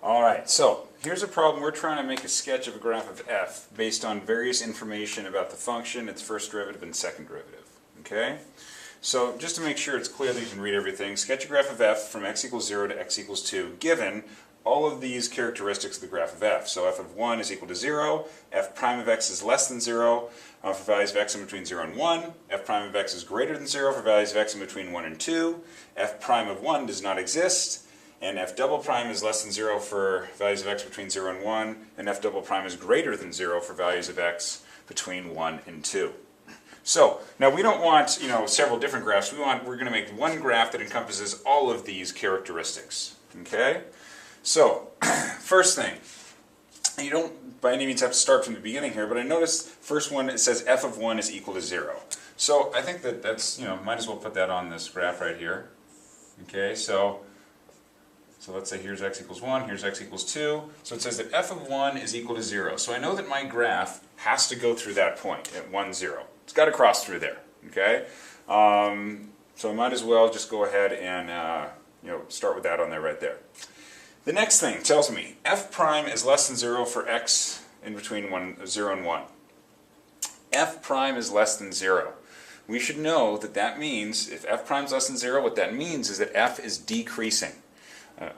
Alright, so here's a problem. We're trying to make a sketch of a graph of f based on various information about the function, its first derivative and second derivative. Okay? So just to make sure it's clear that you can read everything, sketch a graph of f from x equals 0 to x equals 2 given all of these characteristics of the graph of f. So f of 1 is equal to 0, f prime of x is less than 0 for values of x in between 0 and 1, f prime of x is greater than 0 for values of x in between 1 and 2, f prime of 1 does not exist, and f double prime is less than 0 for values of x between 0 and 1, and f double prime is greater than 0 for values of x between 1 and 2. So, now we don't want, several different graphs. We're going to make one graph that encompasses all of these characteristics. Okay? So, first thing, you don't by any means have to start from the beginning here, but I noticed first one, it says f of 1 is equal to 0. So, I think that's, might as well put that on this graph right here. Okay, so let's say here's x equals 1, here's x equals 2. So it says that f of 1 is equal to 0. So I know that my graph has to go through that point at 1, 0. It's got to cross through there. Okay? So I might as well just go ahead and start with that on there right there. The next thing tells me f prime is less than 0 for x in between 0 and 1. F prime is less than 0. We should know that that means, if f prime is less than 0, what that means is that f is decreasing.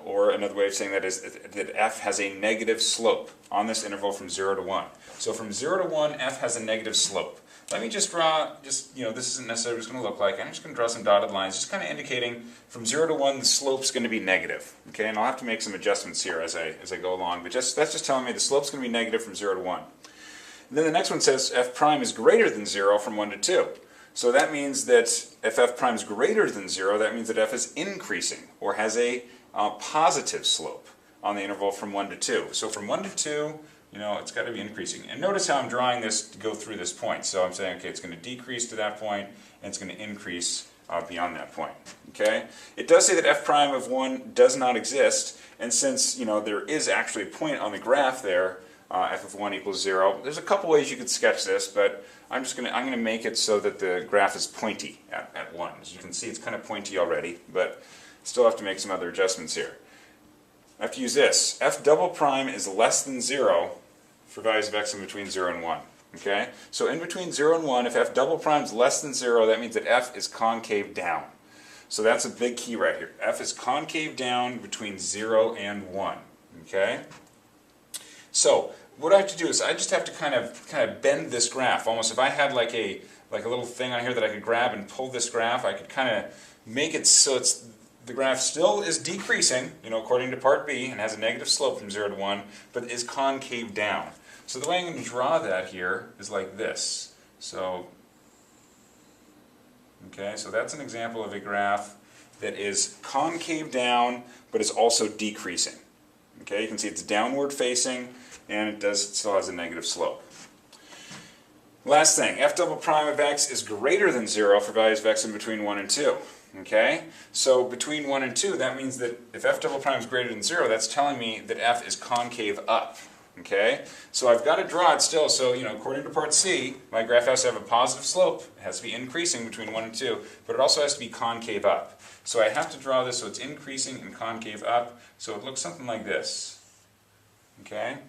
Or another way of saying that is that f has a negative slope on this interval from 0 to 1. So from 0 to 1, f has a negative slope. Let me just draw, this isn't necessarily what it's going to look like. I'm just going to draw some dotted lines, just kind of indicating from 0 to 1, the slope's going to be negative. Okay, and I'll have to make some adjustments here as I go along, but that's just telling me the slope's going to be negative from 0 to 1. And then the next one says f prime is greater than 0 from 1 to 2. So that means that if f prime is greater than 0, that means that f is increasing, or has a positive slope on the interval from 1 to 2. So from 1 to 2, it's got to be increasing. And notice how I'm drawing this to go through this point. So I'm saying, okay, it's going to decrease to that point, and it's going to increase beyond that point. Okay? It does say that f prime of 1 does not exist, and since there is actually a point on the graph there, f of 1 equals 0, there's a couple ways you could sketch this, but I'm going to make it so that the graph is pointy at 1. As you can see, it's kind of pointy already, but still have to make some other adjustments here. I have to use this. F double prime is less than 0 for values of x in between 0 and 1. Okay? So in between 0 and 1, if f double prime is less than 0, that means that f is concave down. So that's a big key right here. F is concave down between 0 and 1. Okay? So what I have to do is I just have to kind of bend this graph. Almost if I had like a little thing on here that I could grab and pull this graph, I could kind of make it so the graph still is decreasing, according to part B, and has a negative slope from 0 to 1, but is concave down. So the way I'm going to draw that here is like this. So, okay, so that's an example of a graph that is concave down, but is also decreasing. Okay, you can see it's downward facing, and it still has a negative slope. Last thing, f double prime of x is greater than 0 for values of x in between 1 and 2. Okay, so between 1 and 2, that means that if f double prime is greater than 0, that's telling me that f is concave up. Okay, so I've got to draw it still, so according to part C, my graph has to have a positive slope. It has to be increasing between 1 and 2, but it also has to be concave up. So I have to draw this so it's increasing and concave up, so it looks something like this. Okay,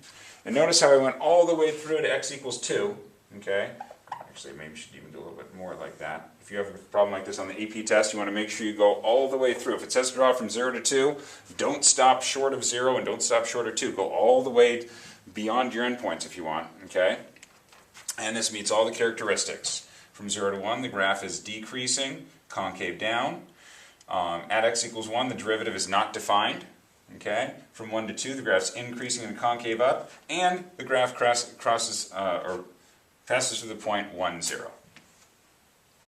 and notice how I went all the way through to x equals 2. Okay, actually maybe we should even do a little bit more like that. If you have a problem like this on the AP test, you want to make sure you go all the way through. If it says to draw from 0 to 2, don't stop short of 0 and don't stop short of 2. Go all the way beyond your endpoints if you want. Okay? And this meets all the characteristics. From 0 to 1, the graph is decreasing, concave down. At x equals 1, the derivative is not defined. Okay? From 1 to 2, the graph's increasing and concave up. And the graph passes through the point 1, 0.